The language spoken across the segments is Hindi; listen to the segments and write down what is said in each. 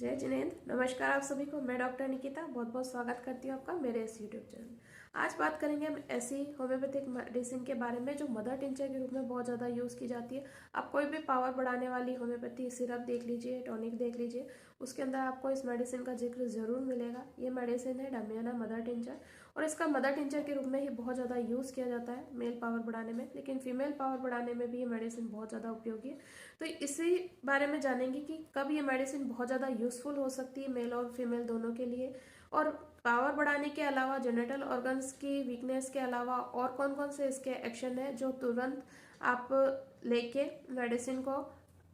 जय जिनेंद्र। नमस्कार आप सभी को। मैं डॉक्टर निकिता बहुत बहुत स्वागत करती हूँ आपका मेरे इस यूट्यूब चैनल। आज बात करेंगे हम ऐसी होम्योपैथिक मेडिसिन के बारे में जो मदर टिंचर के रूप में बहुत ज़्यादा यूज़ की जाती है। आप कोई भी पावर बढ़ाने वाली होम्योपैथी सिरप देख लीजिए, टॉनिक देख लीजिए, उसके अंदर आपको इस मेडिसिन का जिक्र जरूर मिलेगा। ये मेडिसिन है डमियाना मदर टिंचर और इसका मदर टिंचर के रूप में ही बहुत ज़्यादा यूज़ किया जाता है मेल पावर बढ़ाने में, लेकिन फीमेल पावर बढ़ाने में भी ये मेडिसिन बहुत ज़्यादा उपयोगी है। तो इसी बारे में जानेंगे कि कब ये मेडिसिन बहुत ज़्यादा यूज़फुल हो सकती है मेल और फीमेल दोनों के लिए, और पावर बढ़ाने के अलावा जेनिटल ऑर्गन्स की वीकनेस के अलावा और कौन कौन से इसके एक्शन है जो तुरंत आप लेके मेडिसिन को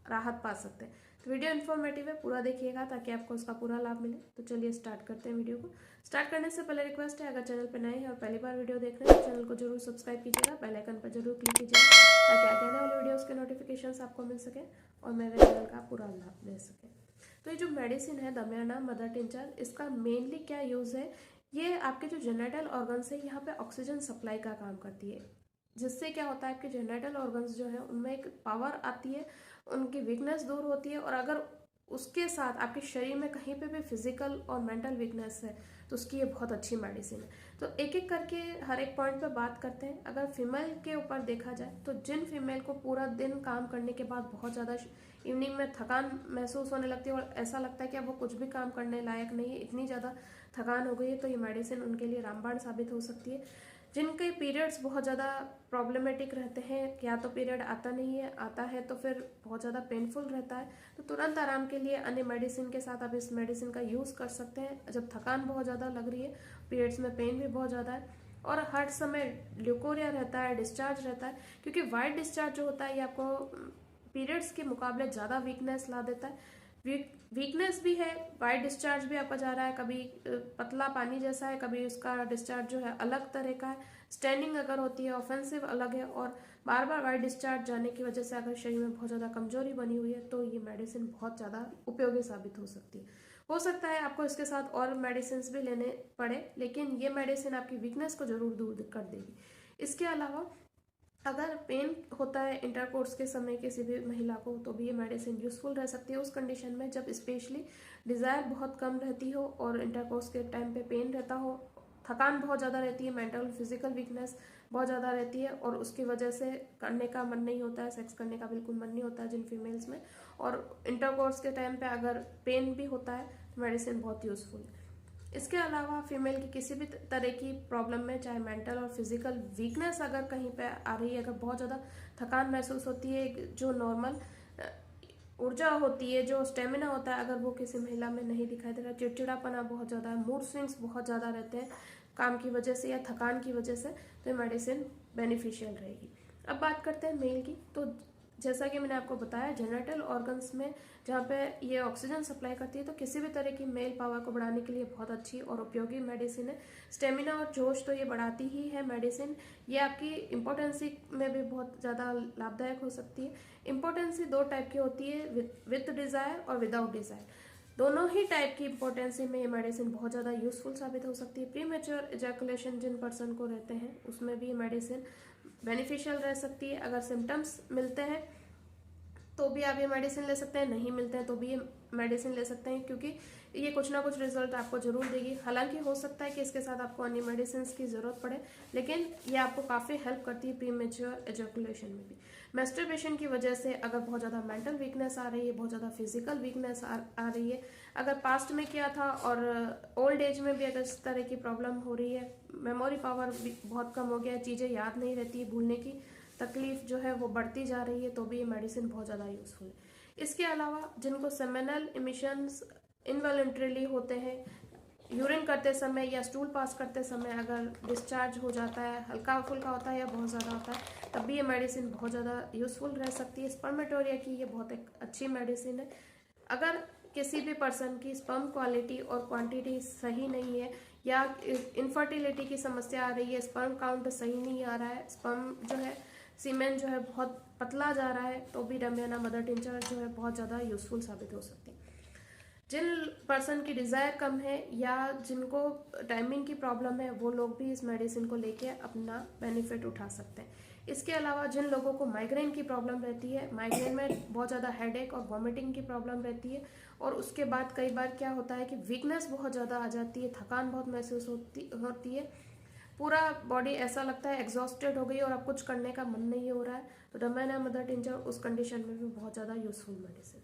राहत पा सकते हैं। तो वीडियो इन्फॉर्मेटिव है, पूरा देखिएगा ताकि आपको उसका पूरा लाभ मिले। तो चलिए स्टार्ट करते हैं। वीडियो को स्टार्ट करने से पहले रिक्वेस्ट है, अगर चैनल पर नए हैं और पहली बार वीडियो देख रहे हैं तो चैनल को जरूर सब्सक्राइब कीजिएगा, बेल आइकन पर जरूर क्लिक कीजिएगा ताकि आगे आने वाले वीडियोस के नोटिफिकेशंस आपको मिल सके और मेरे चैनल का पूरा लाभ ले सके। तो ये जो मेडिसिन है दमियाना मदर टिंचर, इसका मेनली क्या यूज़ है, ये आपके जो जेनिटल ऑर्गन्स है यहाँ पे ऑक्सीजन सप्लाई का काम करती है, जिससे क्या होता है आपके जेनिटल ऑर्गन्स जो है उनमें एक पावर आती है, उनकी वीकनेस दूर होती है। और अगर उसके साथ आपके शरीर में कहीं पे भी फिजिकल और मेंटल वीकनेस है तो उसकी ये बहुत अच्छी मेडिसिन है। तो एक एक करके हर एक पॉइंट पे बात करते हैं। अगर फीमेल के ऊपर देखा जाए तो जिन फीमेल को पूरा दिन काम करने के बाद बहुत ज़्यादा इवनिंग में थकान महसूस होने लगती है और ऐसा लगता है कि अब वो कुछ भी काम करने लायक नहीं है, इतनी ज़्यादा थकान हो गई है, तो ये मेडिसिन उनके लिए रामबाण साबित हो सकती है। जिनके पीरियड्स बहुत ज़्यादा प्रॉब्लमेटिक रहते हैं, या तो पीरियड आता नहीं है, आता है तो फिर बहुत ज़्यादा पेनफुल रहता है, तो तुरंत आराम के लिए अन्य मेडिसिन के साथ आप इस मेडिसिन का यूज़ कर सकते हैं। जब थकान बहुत ज़्यादा लग रही है, पीरियड्स में पेन भी बहुत ज़्यादा है और हर समय ल्यूकोरिया रहता है, डिस्चार्ज रहता है, क्योंकि वाइट डिस्चार्ज जो होता है ये आपको पीरियड्स के मुकाबले ज़्यादा वीकनेस ला देता है। वीकनेस भी है, वाइट डिस्चार्ज भी आपका जा रहा है, कभी पतला पानी जैसा है, कभी उसका डिस्चार्ज जो है अलग तरह का है, स्टैंडिंग अगर होती है ऑफेंसिव अलग है, और बार बार वाइट डिस्चार्ज जाने की वजह से अगर शरीर में बहुत ज़्यादा कमजोरी बनी हुई है तो ये मेडिसिन बहुत ज़्यादा उपयोगी साबित हो सकती है। हो सकता है आपको इसके साथ और मेडिसिन भी लेने पड़े, लेकिन ये मेडिसिन आपकी वीकनेस को जरूर दूर कर देगी। इसके अलावा अगर पेन होता है इंटरकोर्स के समय किसी भी महिला को, तो भी ये मेडिसिन यूज़फुल रह सकती है उस कंडीशन में जब स्पेशली डिज़ायर बहुत कम रहती हो और इंटरकोर्स के टाइम पे पेन रहता हो, थकान बहुत ज़्यादा रहती है, मेंटल फिजिकल वीकनेस बहुत ज़्यादा रहती है और उसकी वजह से करने का मन नहीं होता है, सेक्स करने का बिल्कुल मन नहीं होता है जिन फीमेल्स में, और इंटरकोर्स के टाइम पे अगर पेन भी होता है तो मेडिसिन बहुत यूज़फुल है। इसके अलावा फीमेल की किसी भी तरह की प्रॉब्लम में, चाहे मेंटल और फिजिकल वीकनेस अगर कहीं पे आ रही है, अगर बहुत ज़्यादा थकान महसूस होती है, जो नॉर्मल ऊर्जा होती है, जो स्टेमिना होता है, अगर वो किसी महिला में नहीं दिखाई दे रहा, चिड़चिड़ापना बहुत ज़्यादा है, मूड स्विंग्स बहुत ज़्यादा रहते हैं काम की वजह से या थकान की वजह से, तो ये मेडिसिन बेनिफिशियल रहेगी। अब बात करते हैं मेल की। तो जैसा कि मैंने आपको बताया, जेनिटल ऑर्गन्स में जहाँ पे ये ऑक्सीजन सप्लाई करती है, तो किसी भी तरह की मेल पावर को बढ़ाने के लिए बहुत अच्छी और उपयोगी मेडिसिन है। स्टेमिना और जोश तो ये बढ़ाती ही है मेडिसिन, ये आपकी इम्पोर्टेंसी में भी बहुत ज़्यादा लाभदायक हो सकती है। इम्पोर्टेंसी दो टाइप की होती है, विद डिज़ायर और विदाउट डिज़ायर। दोनों ही टाइप की इम्पोर्टेंसी में ये मेडिसिन बहुत ज़्यादा यूजफुल साबित हो सकती है। प्रीमेच्योर इजैकुलेशन जिन पर्सन को रहते हैं उसमें भी ये मेडिसिन बेनिफिशियल रह सकती है। अगर सिम्टम्स मिलते हैं तो भी आप ये मेडिसिन ले सकते हैं, नहीं मिलते हैं तो भी ये मेडिसिन ले सकते हैं, क्योंकि ये कुछ ना कुछ रिजल्ट आपको जरूर देगी। हालांकि हो सकता है कि इसके साथ आपको अन्य मेडिसिन की ज़रूरत पड़े, लेकिन ये आपको काफ़ी हेल्प करती है प्रीमेच्योर एजैकुलेशन में भी। मैस्टरबेशन की वजह से अगर बहुत ज़्यादा मेंटल वीकनेस आ रही है, बहुत ज़्यादा फिजिकल वीकनेस आ रही है, अगर पास्ट में किया था और ओल्ड एज में भी अगर इस तरह की प्रॉब्लम हो रही है, मेमोरी पावर बहुत कम हो गया है, चीज़ें याद नहीं रहती, भूलने की तकलीफ जो है वो बढ़ती जा रही है, तो भी ये मेडिसिन बहुत ज़्यादा यूज़फुल है। इसके अलावा जिनको सेमिनल इमिशंस इनवॉलंटरीली होते हैं, यूरिन करते समय या स्टूल पास करते समय अगर डिस्चार्ज हो जाता है, हल्का फुल्का होता है या बहुत ज़्यादा होता है, तब भी ये मेडिसिन बहुत ज़्यादा यूज़फुल रह सकती है। स्पर्मेटोरिया की ये बहुत एक अच्छी मेडिसिन है। अगर किसी भी पर्सन की स्पर्म क्वालिटी और क्वांटिटी सही नहीं है, या इनफर्टिलिटी की समस्या आ रही है, स्पर्म काउंट सही नहीं आ रहा है, स्पर्म जो है सीमेन जो है बहुत पतला जा रहा है, तो भी डमियाना मदर टिंचर जो है बहुत ज़्यादा यूज़फुल साबित हो सकती है। जिन पर्सन की डिज़ायर कम है या जिनको टाइमिंग की प्रॉब्लम है, वो लोग भी इस मेडिसिन को लेके अपना बेनिफिट उठा सकते हैं। इसके अलावा जिन लोगों को माइग्रेन की प्रॉब्लम रहती है, माइग्रेन में बहुत ज़्यादा हेडेक और वॉमिटिंग की प्रॉब्लम रहती है, और उसके बाद कई बार क्या होता है कि वीकनेस बहुत ज़्यादा आ जाती है, थकान बहुत महसूस होती है, पूरा बॉडी ऐसा लगता है एग्जॉस्टेड हो गई और अब कुछ करने का मन नहीं हो रहा है, तो डमेना मदर टिंचर उस कंडीशन में भी बहुत ज़्यादा यूजफुल मेडिसिन।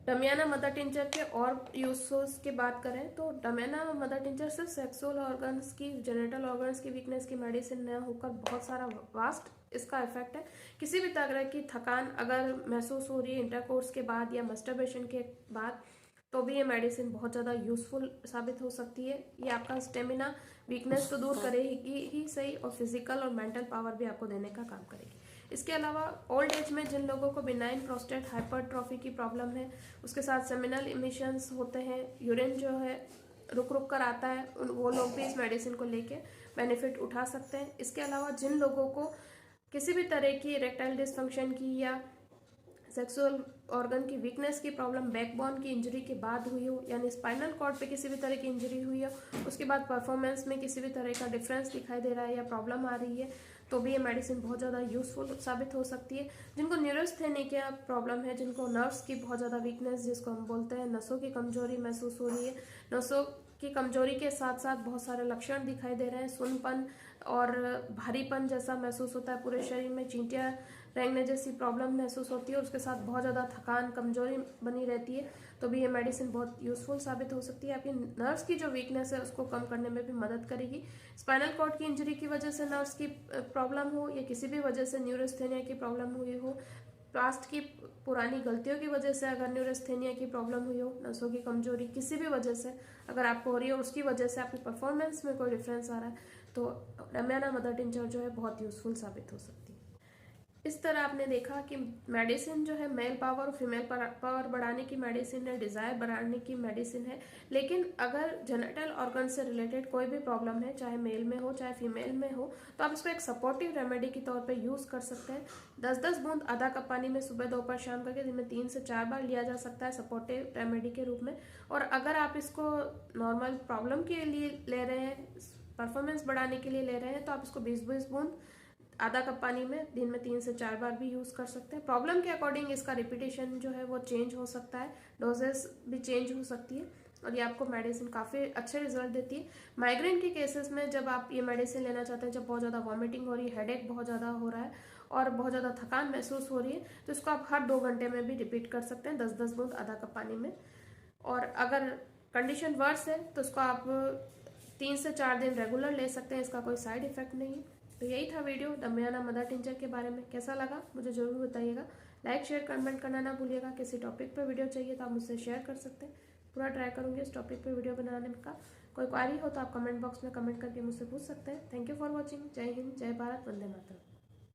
डमियाना मदर टिंचर के और यूजेस की बात करें तो डमियाना मदर टिंचर सिर्फ सेक्सुअल ऑर्गन्स की, जेनिटल ऑर्गन्स की वीकनेस की मेडिसिन न होकर बहुत सारा वास्ट इसका इफेक्ट है। किसी भी तरह की थकान अगर महसूस हो रही है इंटरकोर्स के बाद या मस्टरबेशन के बाद, तो भी ये मेडिसिन बहुत ज़्यादा यूजफुल साबित हो सकती है। ये आपका स्टेमिना वीकनेस तो दूर करेगी ही सही, और फिजिकल और मेंटल पावर भी आपको देने का काम करेगी। इसके अलावा ओल्ड एज में जिन लोगों को बिनाइन प्रोस्टेट हाइपरट्रॉफी की प्रॉब्लम है, उसके साथ सेमिनल इमिशंस होते हैं, यूरिन जो है रुक रुक कर आता है, वो लोग भी इस मेडिसिन को लेके बेनिफिट उठा सकते हैं। इसके अलावा जिन लोगों को किसी भी तरह की इरेक्टाइल डिसफंक्शन की या सेक्सुअल ऑर्गन की वीकनेस की प्रॉब्लम बैकबोन की इंजरी के बाद हुई हो, यानी स्पाइनल कॉर्ड पे किसी भी तरह की इंजरी हुई हो, उसके बाद परफॉर्मेंस में किसी भी तरह का डिफरेंस दिखाई दे रहा है या प्रॉब्लम आ रही है, तो भी ये मेडिसिन बहुत ज़्यादा यूजफुल साबित हो सकती है। जिनको न्यूरोस्थेनिया प्रॉब्लम है, जिनको नर्व्स की बहुत ज़्यादा वीकनेस, जिसको हम बोलते हैं नसों की कमजोरी महसूस हो रही है, नसों की कमजोरी के साथ साथ बहुत सारे लक्षण दिखाई दे रहे हैं, सुनपन और भारीपन जैसा महसूस होता है, पूरे शरीर में चींटियां रेंगने जैसी प्रॉब्लम महसूस होती है, और उसके साथ बहुत ज़्यादा थकान कमजोरी बनी रहती है, तो भी ये मेडिसिन बहुत यूजफुल साबित हो सकती है। आपकी नर्व्स की जो वीकनेस है उसको कम करने में भी मदद करेगी। स्पाइनल कॉर्ड की इंजरी की वजह से नर्व्स की प्रॉब्लम हो या किसी भी वजह से न्यूरोस्थेनिया की प्रॉब्लम हुई हो, पास्ट की पुरानी गलतियों की वजह से अगर न्यूरोस्थेनिया की प्रॉब्लम हुई हो, नसों की कमजोरी किसी भी वजह से अगर आपको हो रही है और उसकी वजह से आपकी परफॉर्मेंस में कोई डिफरेंस आ रहा है, तो डमियाना मदर टिंचर जो है बहुत यूजफुल साबित हो सकती है। इस तरह आपने देखा कि मेडिसिन जो है मेल पावर और फीमेल पावर बढ़ाने की मेडिसिन है, डिजायर बढ़ाने की मेडिसिन है, लेकिन अगर जेनिटल ऑर्गन से रिलेटेड कोई भी प्रॉब्लम है, चाहे मेल में हो चाहे फीमेल में हो, तो आप इसको एक सपोर्टिव रेमेडी के तौर पे यूज कर सकते हैं। 10-10 बूंद आधा कप पानी में सुबह दोपहर शाम करके दिन में 3 से 4 बार लिया जा सकता है सपोर्टिव रेमेडी के रूप में। और अगर आप इसको नॉर्मल प्रॉब्लम के लिए ले रहे हैं, परफॉर्मेंस बढ़ाने के लिए ले रहे हैं, तो आप इसको 20-20 बूंद आधा कप पानी में दिन में 3 से 4 बार भी यूज कर सकते हैं। प्रॉब्लम के अकॉर्डिंग इसका रिपीटेशन जो है वो चेंज हो सकता है, डोजेस भी चेंज हो सकती है, और ये आपको मेडिसिन काफ़ी अच्छे रिजल्ट देती है। माइग्रेन के केसेस में जब आप ये मेडिसिन लेना चाहते हैं, जब बहुत ज़्यादा वॉमिटिंग हो रही है, हेडेक बहुत ज़्यादा हो रहा है और बहुत ज़्यादा थकान महसूस हो रही है, तो इसको आप हर 2 घंटे में भी रिपीट कर सकते हैं 10-10 बूंद आधा कप पानी में। और अगर कंडीशन वर्स है तो इसको आप 3 से 4 दिन रेगुलर ले सकते हैं, इसका कोई साइड इफेक्ट नहीं है। तो यही था वीडियो डमियाना मदर टिंचर के बारे में। कैसा लगा मुझे जरूर बताइएगा। लाइक शेयर कमेंट करना ना भूलिएगा। किसी टॉपिक पर वीडियो चाहिए तो आप मुझसे शेयर कर सकते हैं, पूरा ट्राई करूंगी इस टॉपिक पर वीडियो बनाने का। कोई क्वारी हो तो आप कमेंट बॉक्स में कमेंट करके मुझसे पूछ सकते हैं। Thank you for watching. जय हिंद, जय भारत, वंदे मातरम।